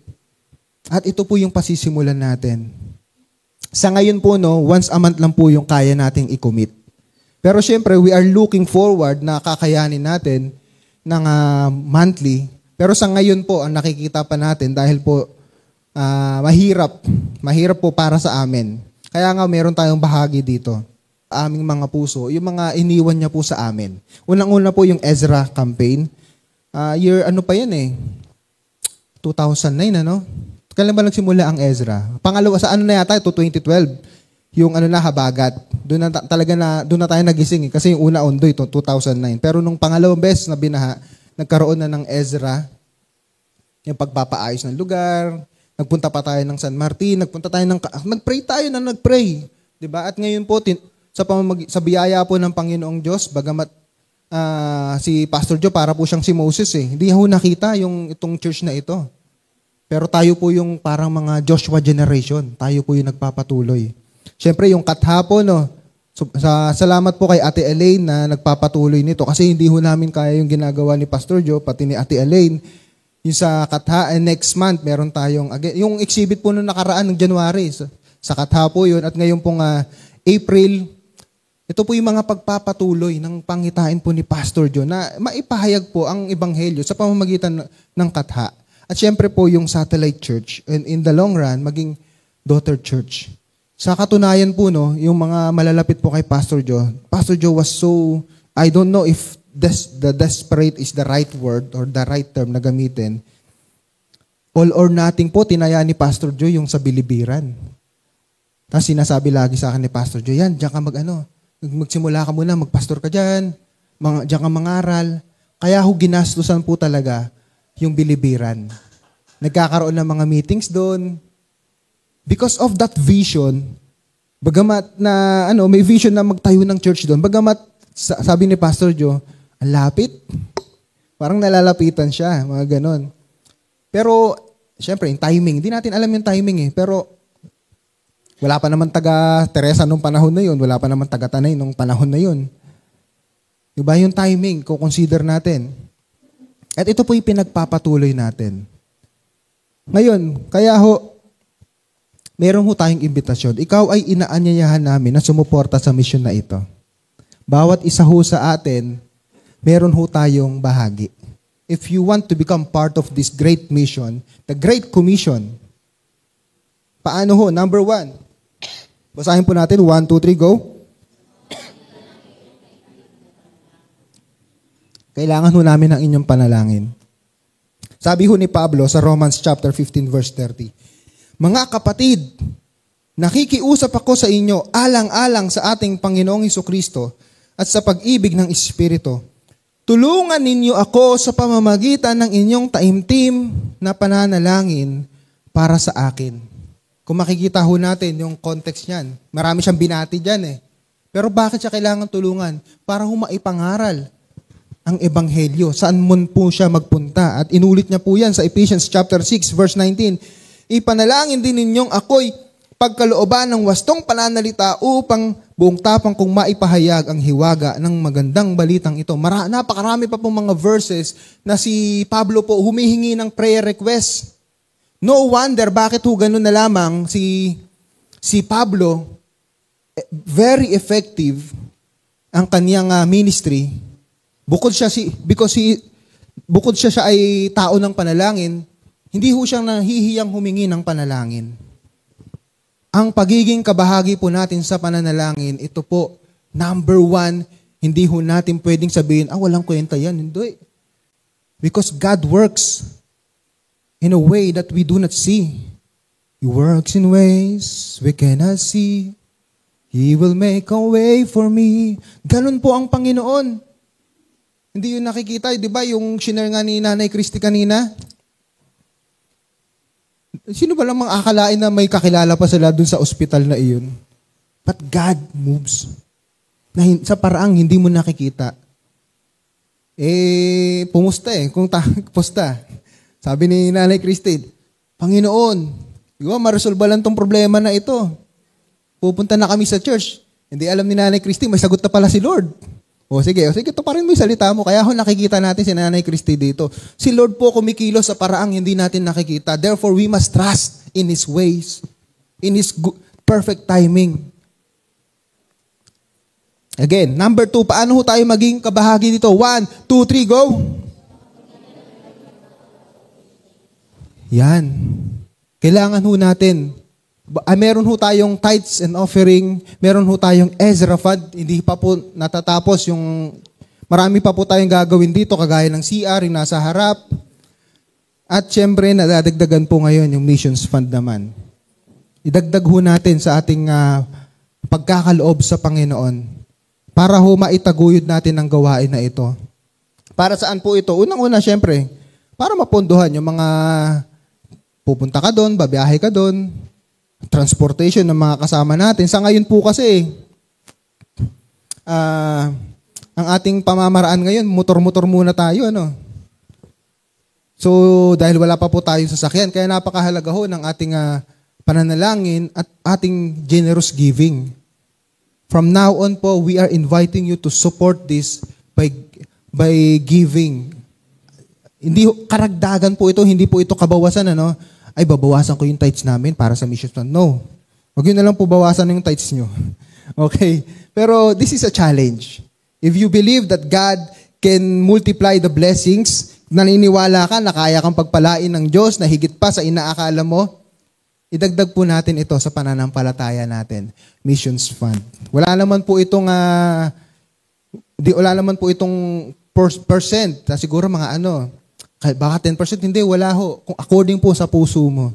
At ito po yung pasisimulan natin. Sa ngayon po, once a month lang po yung kaya nating i-commit. Pero syempre, we are looking forward na kakayanin natin ng monthly. Pero sa ngayon po, ang nakikita pa natin dahil po mahirap po para sa amin. Kaya nga meron tayong bahagi dito, aming mga puso, yung mga iniwan niya po sa amin. Unang-una po yung Ezra campaign. Ano pa yan 2009 Kailan ba nagsimula ang Ezra? Pangalawa, sa na yata, 2012. Yung habagat. Doon na tayo nagising kasi yung una ondoy, 2009. Pero nung pangalawang beses na binaha, nagkaroon na ng Ezra, yung pagpapaayos ng lugar, nagpunta pa tayo ng San Martin, nagpray tayo. Diba? At ngayon po, sa biyaya po ng Panginoong Diyos, bagamat si Pastor Joe, para po siyang si Moses Hindi ho nakita itong church na ito. Pero tayo po yung parang mga Joshua generation. Tayo po yung nagpapatuloy. Siyempre, yung Katha po, salamat po kay Ate Elaine na nagpapatuloy nito kasi hindi ho namin kaya yung ginagawa ni Pastor Joe, pati ni Ate Elaine. Yung sa Katha, next month, meron tayong, yung exhibit po nung nakaraan ng January, sa Katha po yun, at ngayon pong April, ito po yung mga pagpapatuloy ng pangitain po ni Pastor Joe na maipahayag po ang Ebanghelyo sa pamamagitan ng Katha. At siyempre po yung satellite church, and in the long run, maging daughter church. Sa katunayan po, yung mga malalapit po kay Pastor Joe was so, I don't know if the desperate is the right word or the right term na gamitin. All or nothing po, tinaya ni Pastor Joe yung sa bilibiran. Tapos sinasabi lagi sa akin ni Pastor Joe, diyan ka magsimula ka muna, magpastor ka diyan ka mangaral. Kaya ginastusan po talaga yung bilibiran. Nagkakaroon ng mga meetings doon. Because of that vision, bagamat na may vision na magtayo ng church doon, bagamat sabi ni Pastor Joe, ang lapit. Parang nalalapitan siya, mga ganon. Pero, syempre, yung timing, hindi natin alam yung timing Pero, wala pa naman taga Teresa nung panahon na yun, wala pa naman taga Tanay nung panahon na yun. Diba yung timing, consider natin. At ito po yung pinagpapatuloy natin. Ngayon, kaya meron tayong imbitasyon. Ikaw ay inaanyayahan namin na sumuporta sa mission na ito. Bawat isa sa atin, meron tayong bahagi. If you want to become part of this great mission, the Great Commission, paano Number 1. Basahin po natin. 1, 2, 3, go. Kailangan namin ng inyong panalangin. Sabi ni Pablo sa Romans chapter 15 verse 30, mga kapatid, nakikiusap ako sa inyo alang-alang sa ating Panginoong Hesukristo at sa pag-ibig ng Espiritu. Tulungan ninyo ako sa pamamagitan ng inyong taimtim na pananalangin para sa akin. Kung makikita natin yung context niyan, marami siyang binati dyan Pero bakit siya kailangan tulungan? Para maipangaral ang Ebanghelyo. Saan mo po siya magpunta? At inulit niya po yan sa Ephesians chapter 6 verse 19. Ipanalangin din ninyong ako'y pagkalooban ng wastong pananalita upang buong tapang kong maipahayag ang hiwaga ng magandang balitang ito. Napakarami pa pong mga verses na si Pablo po humihingi ng prayer request. No wonder bakit ganun na lamang si Pablo, very effective ang kaniyang ministry. Bukod siya ay tao ng panalangin, hindi siyang nahihiyang humingi ng panalangin. Ang pagiging kabahagi po natin sa pananalangin, ito po, number 1, hindi natin pwedeng sabihin, walang kwenta yan. Hindi. Because God works in a way that we do not see. He works in ways we cannot see. He will make a way for me. Ganun po ang Panginoon. Hindi yun nakikita, di ba, yung shinare nga ni Nanay Christy kanina? Sino ba lang akalain na may kakilala pa sila dun sa ospital na iyon? But God moves. na sa paraang hindi mo nakikita. Pumusta pusta. Sabi ni Nanay Christine, Panginoon, ma-resolve lang tong problema na ito. Pupunta na kami sa church. Hindi alam ni Nanay Christine, may sagot na pala si Lord. Sige, ito pa rin mo yung salita mo. Kaya nakikita natin si Nanay Christine dito. Si Lord po kumikilos sa paraang hindi natin nakikita. Therefore, we must trust in His ways, in His perfect timing. Again, number 2, paano tayo maging kabahagi dito? 1, 2, 3, go! Yan. Kailangan natin. Meron tayong tithes and offering. Meron tayong Ezra Fund. Hindi pa po natatapos yung marami pa po tayong gagawin dito kagaya ng CR yung nasa harap. At syempre, nadadagdagan po ngayon yung Missions Fund naman. Idagdag natin sa ating pagkakaloob sa Panginoon para maitaguyod natin ang gawain na ito. Para saan po ito? Unang-una, syempre, para mapondohan yung mga pupunta ka doon, babiyahe ka doon, transportation ng mga kasama natin. Sa ngayon po kasi, ang ating pamamaraan ngayon, motor-motor muna tayo, So, dahil wala pa po tayong sasakyan, kaya napakahalaga ng ating pananalangin at ating generous giving. From now on po, we are inviting you to support this by giving. Hindi karagdagan po ito, hindi po ito kabawasan, Ay, babawasan ko yung tithes namin para sa mission fund. No. Huwag yun na lang po bawasan yung tithes nyo. Okay? Pero this is a challenge. If you believe that God can multiply the blessings, naniniwala ka na kaya kang pagpalain ng Diyos na higit pa sa inaakala mo, idagdag po natin ito sa pananampalataya natin. Missions Fund. Wala naman po itong percent. Siguro mga baka 10%, hindi, wala ho. Kung according po sa puso mo,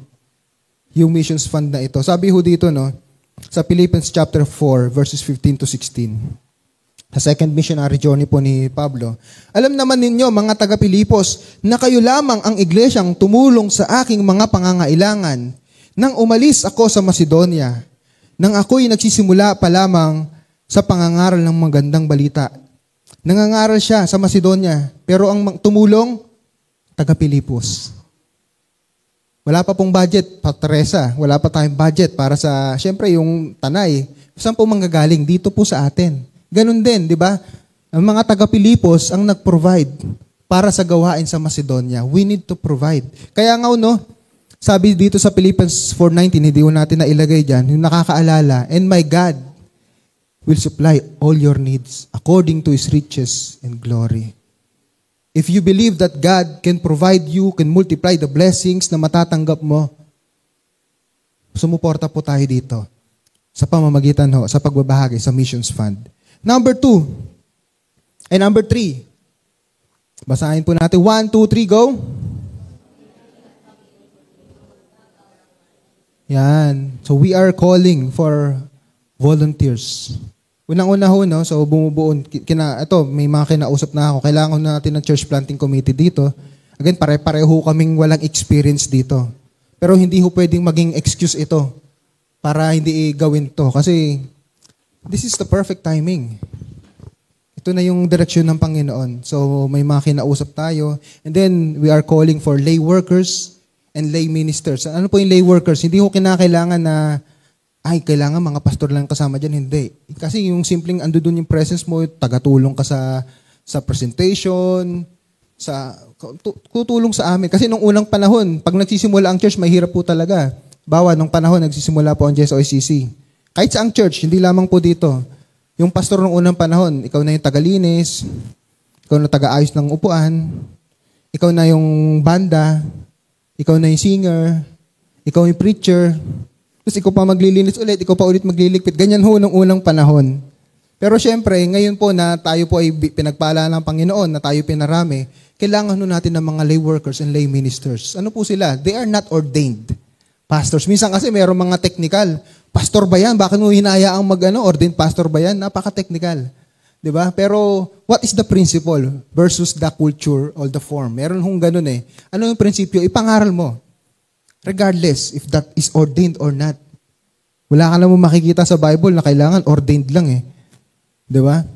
yung Missions Fund na ito. Sabi dito, sa Philippians chapter 4, verses 15 to 16. Sa second missionary journey po ni Pablo. Alam naman ninyo, mga taga-Pilipos, na kayo lamang ang iglesyang tumulong sa aking mga pangangailangan nang umalis ako sa Macedonia, nang ako'y nagsisimula pa lamang sa pangangaral ng magandang balita. Nangangaral siya sa Macedonia, pero ang tumulong, taga-Pilipos. Wala pa pong budget, Teresa, wala pa tayong budget para sa, syempre yung Tanay. Saan po manggagaling? Dito po sa atin. Ganun din, di ba? Ang mga taga-Pilipos ang nag-provide para sa gawain sa Macedonia. We need to provide. Kaya nga, sabi dito sa Philippians 4:19, hindi ko natin nailagay dyan, yung nakakaalala, and my God will supply all your needs according to His riches and glory. If you believe that God can provide you, can multiply the blessings na matatanggap mo, sumuporta po tayo dito sa pamamagitan sa pagbabahagi sa Missions Fund. Number 2. And number 3. Basahin po natin. 1, 2, 3, go. Yan. So we are calling for volunteers. Unang-una so bumubuo, may mga kinausap na ako, kailangan natin ng church planting committee dito. Again, pare-pareho kaming walang experience dito. Pero hindi pwedeng maging excuse ito para hindi gawin to. Kasi this is the perfect timing. Ito na yung direksyon ng Panginoon. So may mga kinausap tayo. And then we are calling for lay workers and lay ministers. Ano po yung lay workers? Hindi kinakailangan na kailangan mga pastor lang kasama dyan. Hindi. Kasi yung simpleng ando dun yung presence mo, tagatulong ka sa presentation, tutulong sa amin. Kasi nung unang panahon, pag nagsisimula ang church, mahirap po talaga. Nung panahon, nagsisimula po ang JSOCC. Kahit sa ang church, hindi lamang po dito. Yung pastor nung unang panahon, ikaw na yung tagalinis, ikaw na taga-ayos ng upuan, ikaw na yung banda, ikaw na yung singer, ikaw yung preacher, tapos ikaw pa maglilinis ulit, ikaw pa ulit magliligpit. Ganyan nung unang panahon. Pero syempre, ngayon po na tayo po ay pinagpala ng Panginoon, na tayo pinarami, kailangan natin ng mga lay workers and lay ministers. Ano po sila? They are not ordained pastors. Minsan kasi mayroong mga technical. Pastor ba yan? Bakit mo hinayaang ordained pastor ba yan? Napaka-technical. Diba? Pero what is the principle versus the culture or the form? Meron ganun eh. Ano yung prinsipyo? Ipangaral mo. Regardless if that is ordained or not. Wala ka naman makikita sa Bible na kailangan ordained lang eh. Di ba?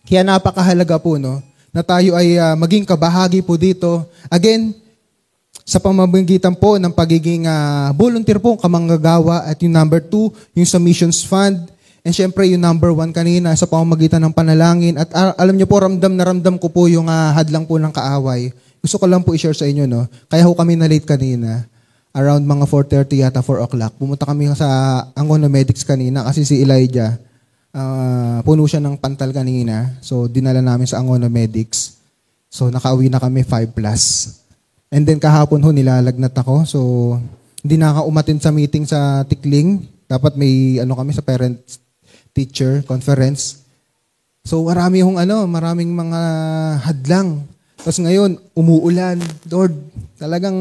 Kaya napakahalaga po, no, na tayo ay maging kabahagi po dito. Again, sa pamamagitan po ng pagiging volunteer po, kamanggagawa, at yung number 2, yung sa missions fund, and syempre yung number 1 kanina, sa pamamagitan ng panalangin. At alam niyo po, ramdam na ramdam ko po yung hadlang po ng kaaway. Gusto ko lang po i-share sa inyo, no? Kaya ho kami na late kanina, around mga 4:30 yata, 4 o'clock. Pumunta kami sa Angono Medics kanina kasi si Elijah, puno siya ng pantal kanina. So, dinala namin sa Angono Medics. So, nakauwi na kami 5+. And then kahapon ho, nilalagnat ako. So, hindi na ako umattend sa meeting sa Tikling. Dapat may kami sa parent-teacher conference. So, maraming mga hadlang. Tapos ngayon, umuulan. Lord, talagang,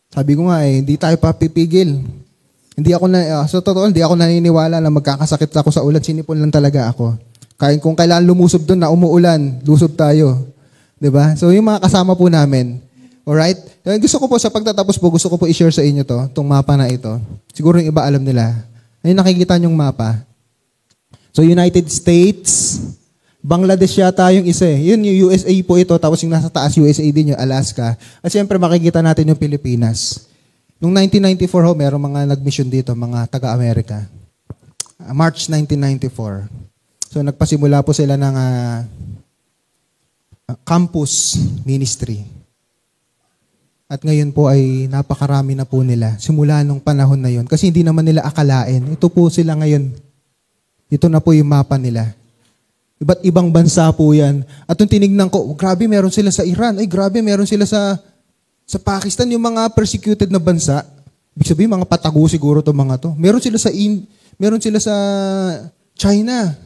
sabi ko nga hindi tayo papipigil. Sa totoo, hindi ako naniniwala na magkakasakit ako sa ulan. Sinipon lang talaga ako. Kung kailangan lumusob doon na umuulan, lusob tayo. 'Di ba? So, yung mga kasama po namin. Alright? Gusto ko po, sa pagtatapos po, gusto ko po i-share sa inyo itong mapa na ito. Siguro yung iba alam nila. Ayun, nakikita niyong mapa. So, United States, Bangladesh yata yung isa eh. Yun yung USA po ito, tapos yung nasa taas USA din yung Alaska. At siyempre, makikita natin yung Pilipinas. Noong 1994 ho, merong mga nag-mission dito, mga taga-Amerika. March 1994. So, nagpasimula po sila ng campus ministry. At ngayon po ay napakarami na po nila simula nung panahon na yon. Kasi hindi naman nila akalain. Ito po sila ngayon. Ito na po yung mapa nila. Iba't ibang bansa po yan. At nung tinignan ko, grabe meron sila sa Iran. Ay grabe meron sila sa Pakistan, yung mga persecuted na bansa. Ibig sabihin, mga patago siguro to mga to. Meron sila sa China.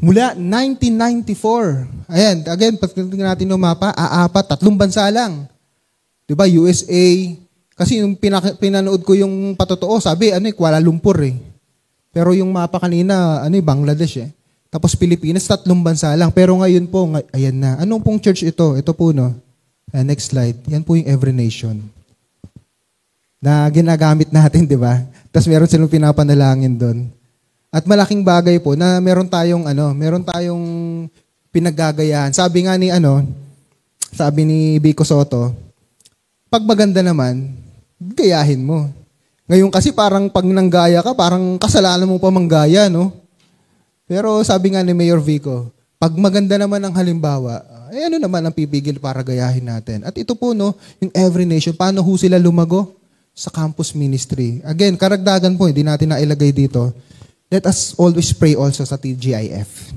Mula 1994. Ayan, again, pagtingnan natin yung mapa, 3 bansa lang. Diba, USA, kasi yung pinanood ko yung patotoo, sabi, Kuala Lumpur eh. Pero yung mapa kanina, Bangladesh eh. Tapos Pilipinas, 3 bansa lang. Pero ngayon po, ayan na. Anong pong church ito? Ito po, no? Next slide. Yan po yung Every Nation. Na ginagamit natin, di ba? Tapos meron silang pinapanalangin doon. At malaking bagay po na meron tayong pinaggagayahan. Sabi nga sabi ni Vico Soto, pag maganda naman, gayahin mo. Ngayon kasi parang pag nanggaya ka, parang kasalanan mo pa manggaya, no? Pero sabi nga ni Mayor Vico, pag maganda naman ang halimbawa, ano naman ang pipigil para gayahin natin? At ito po, no, yung Every Nation, paano ho sila lumago? Sa campus ministry. Again, karagdagan po, hindi natin nailagay dito. Let us always pray also sa TGIF.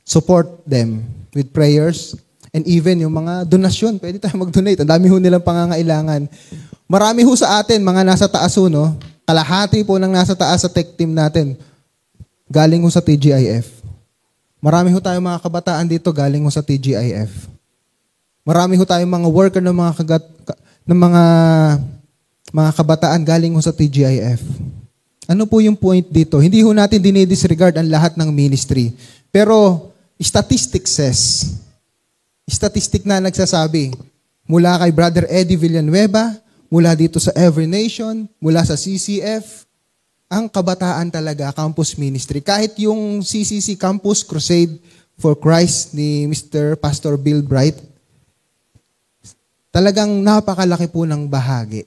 Support them with prayers. And even yung mga donasyon, pwede tayo mag-donate. Ang dami ho nilang pangangailangan. Marami ho sa atin, mga nasa taas ho, no? Kalahati po ng nasa taas sa tech team natin. Galing ho sa TGIF. Marami ho tayong mga kabataan dito, galing ho sa TGIF. Marami ho tayong mga worker ng mga kabataan, galing ho sa TGIF. Ano po yung point dito? Hindi ho natin dinidisregard ang lahat ng ministry. Pero, statistic na nagsasabi, mula kay Brother Eddie Villanueva, mula dito sa Every Nation, mula sa CCF, ang kabataan talaga, campus ministry. Kahit yung CCC Campus Crusade for Christ ni Mr. Pastor Bill Bright, talagang napakalaki po ng bahagi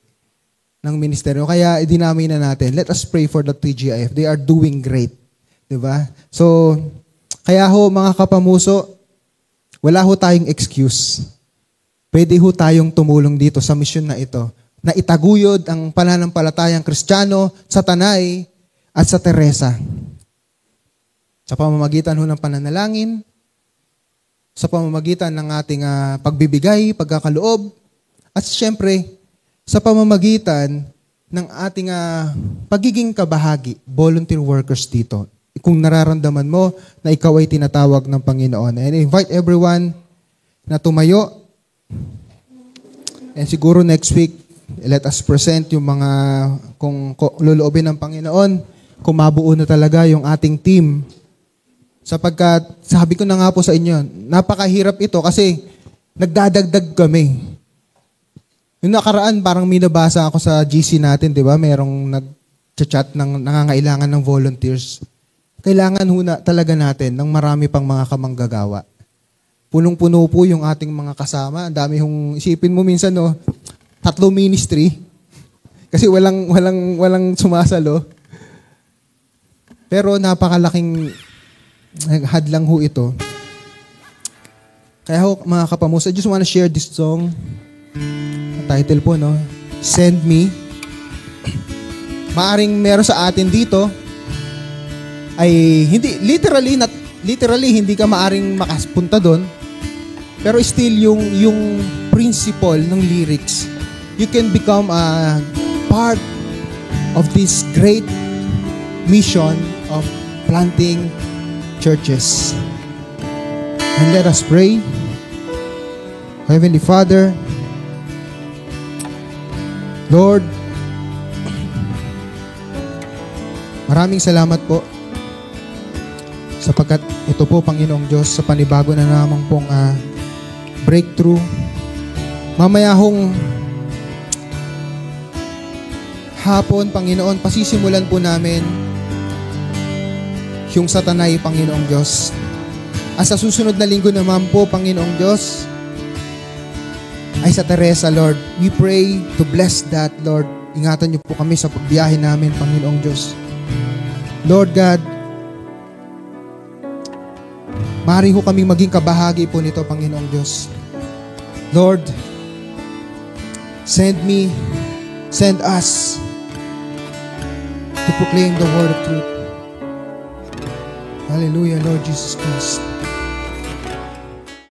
ng ministeryo. Kaya idinamin na natin, let us pray for the TGIF. They are doing great. Diba? So, kaya ho mga kapamuso, wala ho tayong excuse. Pwede ho tayong tumulong dito sa misyon na ito, na itaguyod ang pananampalatayang Kristiyano sa Tanay at sa Teresa. Sa pamamagitan ho ng pananalangin, sa pamamagitan ng ating pagbibigay, pagkakaloob, at siyempre, sa pamamagitan ng ating pagiging kabahagi, volunteer workers dito. Kung nararamdaman mo na ikaw ay tinatawag ng Panginoon. And I invite everyone na tumayo. And siguro next week, let us present yung mga, kung loloobin ng Panginoon, kung mabuo na talaga yung ating team. Sapagkat, sabi ko na nga po sa inyo, napakahirap ito kasi nagdadagdag kami. Yung nakaraan, parang minabasa ako sa GC natin, di ba? Merong nag-chat ng nangangailangan ng volunteers. kailangan talaga natin ng marami pang mga kamanggagawa. Punong-puno po yung ating mga kasama. Ang dami hong isipin mo minsan, no, 3 ministry. Kasi walang sumasalo. Pero napakalaking hadlang ho ito. Kaya ho, mga kapamos, I just want to share this song. Ang title po, no? Send Me. Maaring meron sa atin dito ay hindi, literally hindi ka maaring makapunta doon. Pero still yung principle ng lyrics, you can become a part of this great mission of planting churches. And let us pray. Heavenly Father, Lord, maraming salamat po sapagkat ito po, Panginoong Diyos, sa panibago na namang pong breakthrough. Mamaya hong hapon, Panginoon, pasisimulan po namin yung satanay, Panginoong Diyos. At sa susunod na linggo naman po, Panginoong Diyos, ay sa Teresa, Lord. We pray to bless that, Lord. Ingatan niyo po kami sa pagbiyahe namin, Panginoong Diyos. Lord God, maaari ho kaming maging kabahagi po nito, Panginoong Diyos. Lord, send us to proclaim the word of truth. Hallelujah, Lord Jesus Christ.